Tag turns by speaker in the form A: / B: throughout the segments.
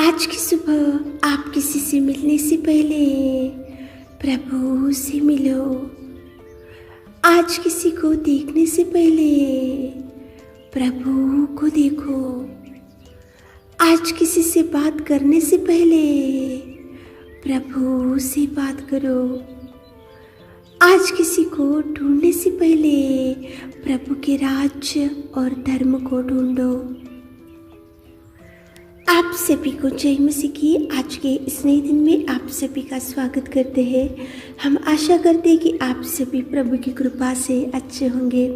A: आज की सुबह आप किसी से मिलने से पहले प्रभु से मिलो। आज किसी को देखने से पहले प्रभु को देखो। आज किसी से बात करने से पहले प्रभु से बात करो। आज किसी को ढूंढने से पहले प्रभु के राज्य और धर्म को ढूंढो। आप सभी को जय मसीह की आज के इस नए दिन में आप सभी का स्वागत करते हैं। हम आशा करते हैं कि आप सभी प्रभु की कृपा से अच्छे होंगे।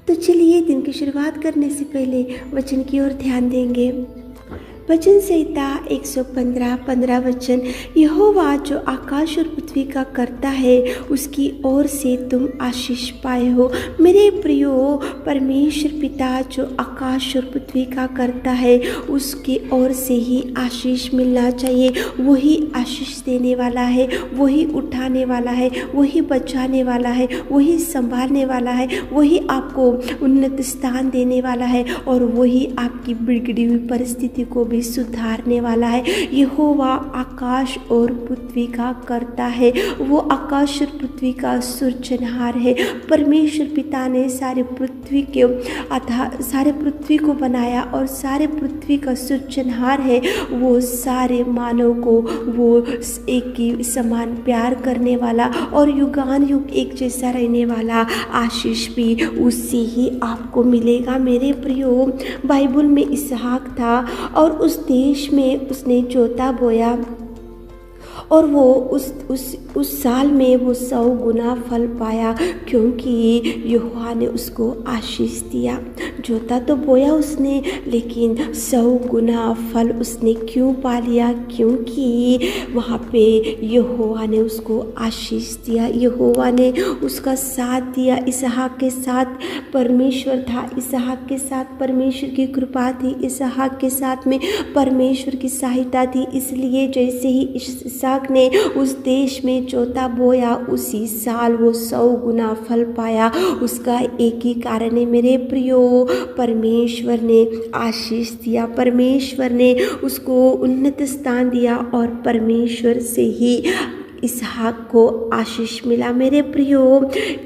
A: तो चलिए दिन की शुरुआत करने से पहले वचन की ओर ध्यान देंगे। वचन संहिता 115 वचन, यहोवा जो आकाश और पृथ्वी का करता है उसकी ओर से तुम आशीष पाए हो। मेरे प्रियो, परमेश्वर पिता जो आकाश और पृथ्वी का करता है उसकी ओर से ही आशीष मिलना चाहिए। वही आशीष देने वाला है, वही उठाने वाला है, वही बचाने वाला है, वही संभालने वाला है, वही आपको उन्नत स्थान देने वाला है और वही आपकी बिगड़ी हुई परिस्थिति को भी सुधारने वाला है। यहोवा आकाश और पृथ्वी का करता है, वो आकाश और पृथ्वी का सृजनहार है। परमेश्वर पिता ने सारे पृथ्वी को बनाया और सारे पृथ्वी का सृजनहार है। वो सारे मानव को वो एक ही समान प्यार करने वाला और युगान युग एक जैसा रहने वाला आशीष भी उससे ही आपको मिलेगा। मेरे प्रियो, बाइबल में इसहाक था और उस देश में उसने जोता बोया और वो उस साल में वो 100 गुना फल पाया, क्योंकि यहोवा ने उसको आशीष दिया। जोता तो बोया उसने, लेकिन 100 गुना फल उसने क्यों पा लिया? क्योंकि वहाँ पे यहोवा ने उसको आशीष दिया, यहोवा ने उसका साथ दिया। इसहाक के साथ परमेश्वर था, इसहाक के साथ परमेश्वर की कृपा थी, इसहाक के साथ में परमेश्वर की सहायता थी। इसलिए जैसे ही इसहाक ने उस देश में जोता बोया, उसी साल वो 100 गुना फल पाया। उसका एक ही कारण है मेरे प्रियो, परमेश्वर ने आशीष दिया, परमेश्वर ने उसको उन्नत स्थान दिया और परमेश्वर से ही इसहाक को आशीष मिला। मेरे प्रियो,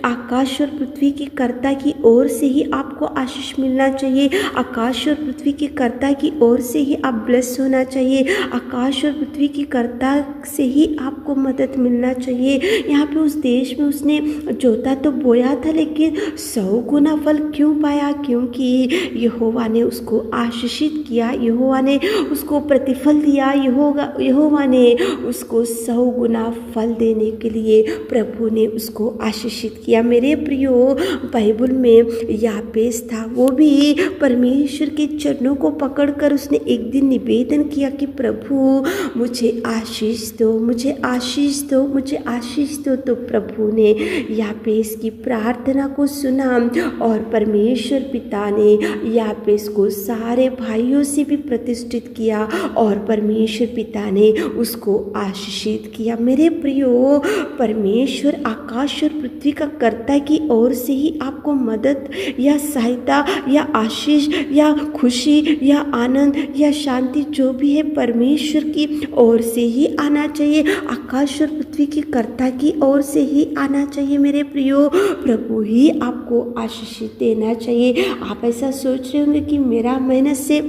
A: आकाश और पृथ्वी की कर्ता की ओर से ही आपको आशीष मिलना चाहिए। आकाश और पृथ्वी की कर्ता की ओर से ही आप ब्लेस होना चाहिए। आकाश और पृथ्वी की कर्ता से ही आपको मदद मिलना चाहिए। यहाँ पे उस देश में उसने जोता तो बोया था, लेकिन 100 गुना फल क्यों पाया? क्योंकि यहोवा ने उसको आशीषित किया, यहोवा ने उसको प्रतिफल दिया, यहोवा ने उसको 100 गुना फल देने के लिए प्रभु ने उसको आशीषित किया। मेरे प्रियो, बाइबल में यापेस था, वो भी परमेश्वर के चरणों को पकड़कर उसने एक दिन निवेदन किया कि प्रभु मुझे आशीष दो, मुझे आशीष दो, मुझे आशीष दो। तो प्रभु ने यापेस की प्रार्थना को सुना और परमेश्वर पिता ने यापेस को सारे भाइयों से भी प्रतिष्ठित किया और परमेश्वर पिता ने उसको आशीषित किया। मेरे प्रियो, परमेश्वर आकाश और पृथ्वी का कर्ता की ओर से ही आपको मदद या सहायता या आशीष या खुशी या आनंद या शांति जो भी है परमेश्वर की ओर से ही आना चाहिए। आकाश और पृथ्वी की कर्ता की ओर से ही आना चाहिए। मेरे प्रियो, प्रभु ही आपको आशीष देना चाहिए। आप ऐसा सोच रहे होंगे कि मेरा मेहनत से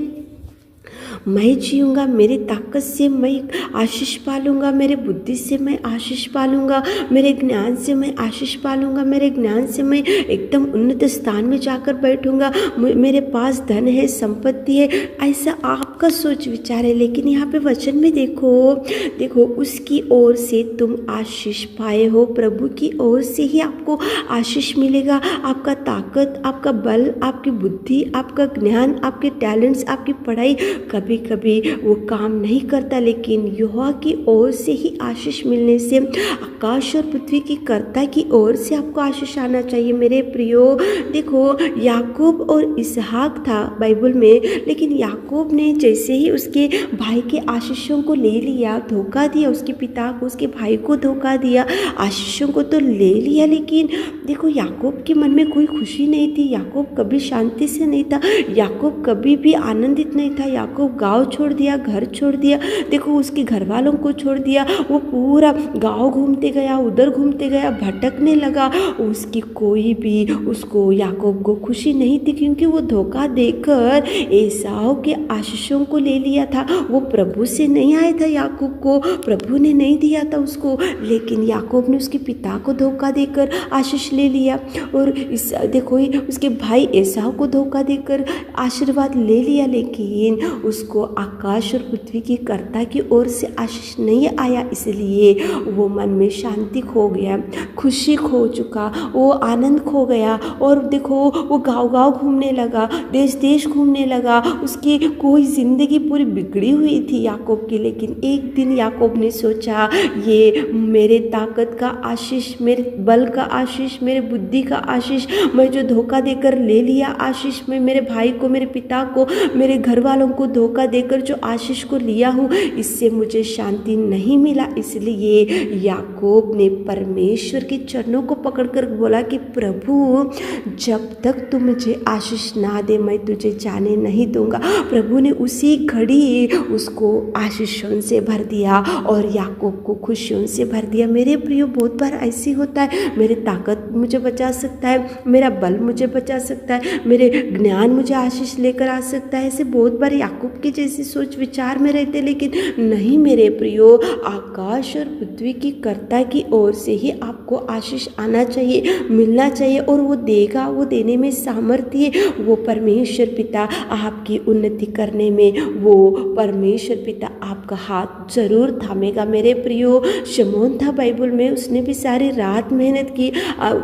A: मैं जीऊँगा, मेरी ताकत से मैं आशीष पालूँगा, मेरे बुद्धि से मैं आशीष पालूँगा, मेरे ज्ञान से मैं आशीष पालूँगा, मेरे ज्ञान से मैं एकदम उन्नत स्थान में जाकर बैठूँगा, मेरे पास धन है, संपत्ति है। ऐसा आपका सोच विचार है, लेकिन यहाँ पे वचन में देखो उसकी ओर से तुम आशीष पाए हो। प्रभु की ओर से ही आपको आशीष मिलेगा। आपका ताकत, आपका बल, आपकी बुद्धि, आपका ज्ञान, आपके टैलेंट्स, आपकी पढ़ाई कभी कभी वो काम नहीं करता, लेकिन यहोवा की ओर से ही आशीष मिलने से, आकाश और पृथ्वी की कर्ता की ओर से आपको आशीष आना चाहिए। मेरे प्रियो, देखो याकूब और इसहाक था बाइबल में, लेकिन याकूब ने जैसे ही उसके भाई के आशीषों को ले लिया, धोखा दिया, उसके पिता को, उसके भाई को धोखा दिया। आशीषों को तो ले लिया, लेकिन देखो याकूब के मन में कोई खुशी नहीं थी, याकूब कभी शांति से नहीं था, याकूब कभी भी आनंदित नहीं था, याकूब गांव छोड़ दिया, घर छोड़ दिया, देखो उसके घर वालों को छोड़ दिया, वो पूरा गांव घूमते गया, उधर घूमते गया, भटकने लगा। उसकी कोई भी उसको याकूब को खुशी नहीं थी, क्योंकि वो धोखा देकर एसाव के आशीषों को ले लिया था। वो प्रभु से नहीं आया था, याकूब को प्रभु ने नहीं दिया था उसको, लेकिन याकूब ने उसके पिता को धोखा देकर आशीष ले लिया। और इस देखो उसके भाई एसाव को धोखा देकर आशीर्वाद ले लिया, लेकिन उसको आकाश और पृथ्वी की कर्ता की ओर से आशीष नहीं आया, इसलिए वो मन में शांति खो गया, खुशी खो चुका, वो आनंद खो गया। और देखो वो गांव-गांव घूमने लगा, देश देश घूमने लगा, उसकी कोई ज़िंदगी पूरी बिगड़ी हुई थी याकूब की। लेकिन एक दिन याकूब ने सोचा, ये मेरे ताकत का आशीष, मेरे बल का आशीष, मेरे बुद्धि का आशीष, मैं जो धोखा देकर ले लिया आशीष में, मेरे भाई को, मेरे पिता को, मेरे घर वालों को धोखा देकर जो आशीष को लिया हूँ, इससे मुझे शांति नहीं मिला। इसलिए याकूब ने परमेश्वर के चरणों को पकड़कर बोला कि प्रभु, जब तक तू मुझे आशीष ना दे मैं तुझे जाने नहीं दूंगा। प्रभु ने उसी घड़ी उसको आशीषों से भर दिया और याकूब को खुशियों से भर दिया। मेरे प्रियो, बहुत बार ऐसी होता है, मेरी ताकत मुझे बचा सकता है, मेरा बल मुझे बचा सकता है, मेरे ज्ञान मुझे आशीष लेकर आ सकता है, ऐसे बहुत बार याकूब की जैसी सोच विचार में रहते। लेकिन नहीं मेरे प्रियो, आकाश और पृथ्वी की कर्ता की ओर से ही आपको आशीष आना चाहिए, मिलना चाहिए, और वो देगा, वो देने में सामर्थ्य है। वो परमेश्वर पिता आपकी उन्नति करने में, वो परमेश्वर पिता आपका हाथ जरूर थामेगा। मेरे प्रियो, शमौन था बाइबल में, उसने भी सारी रात मेहनत की।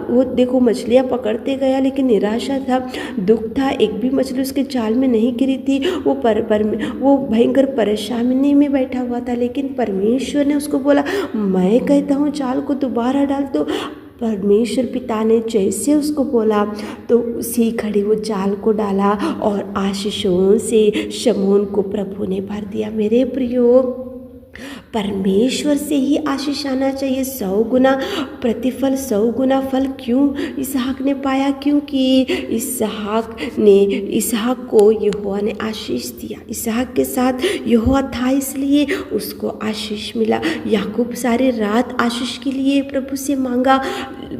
A: वो देखो मछलियाँ पकड़ते गया, लेकिन निराशा था, दुख था, एक भी मछली उसके जाल में नहीं गिरी थी। वो भयंकर परेशानी में बैठा हुआ था, लेकिन परमेश्वर ने उसको बोला, मैं कहता हूँ जाल को दोबारा डाल दो। परमेश्वर पिता ने जैसे उसको बोला तो उसी घड़ी वो जाल को डाला और आशीषों से शमौन को प्रभु ने भर दिया। मेरे प्रियो, परमेश्वर से ही आशीष आना चाहिए। 100 गुना प्रतिफल, 100 गुना फल क्यों इसहाक ने पाया? क्योंकि इसहाक को यहोवा ने आशीष दिया। इसहाक के साथ यहोवा था, इसलिए उसको आशीष मिला। याकूब सारी रात आशीष के लिए प्रभु से मांगा,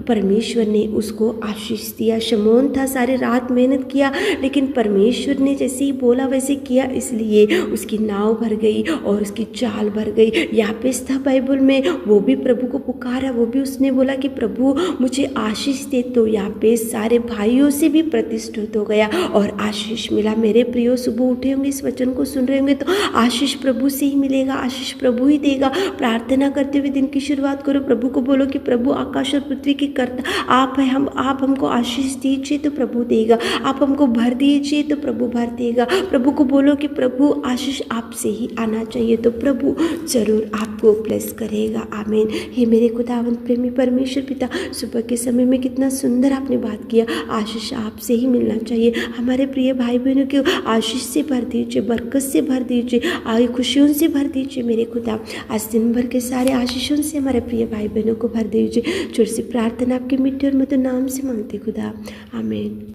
A: परमेश्वर ने उसको आशीष दिया। शमौन था, सारी रात मेहनत किया, लेकिन परमेश्वर ने जैसे ही बोला वैसे किया, इसलिए उसकी नाव भर गई और उसकी चाल भर गई। यापेस था बाइबल में, वो भी प्रभु को पुकारा, वो भी उसने बोला कि प्रभु मुझे आशीष दे, तो यापेस सारे भाइयों से भी प्रतिष्ठित हो गया और आशीष मिला। मेरे प्रियो, सुबह उठे होंगे, इस वचन को सुन रहे होंगे तो आशीष प्रभु से ही मिलेगा, आशीष प्रभु ही देगा। प्रार्थना करते हुए दिन की शुरुआत करो, प्रभु को बोलो कि प्रभु आकाश और पृथ्वी की कर्ता आप है, आप हमको आशीष दीजिए तो प्रभु देगा, आप हमको भर दीजिए तो प्रभु भर देगा। प्रभु को बोलो कि प्रभु आशीष आपसे ही आना चाहिए, तो प्रभु जरूर आपको ब्लेस करेगा। आमीन। हे मेरे खुदावंद प्रेमी परमेश्वर पिता, सुबह के समय में कितना सुंदर आपने बात किया। आशीष आपसे ही मिलना चाहिए। हमारे प्रिय भाई बहनों को आशीष से भर दीजिए, बरकत से भर दीजिए, आगे खुशियों से भर दीजिए। मेरे खुदा, आज दिन भर के सारे आशीषों से हमारे प्रिय भाई बहनों को भर दीजिए। छोटी सी प्रार्थना आपके मिट्टी और मधुर नाम से मांगते खुदा, आमीन।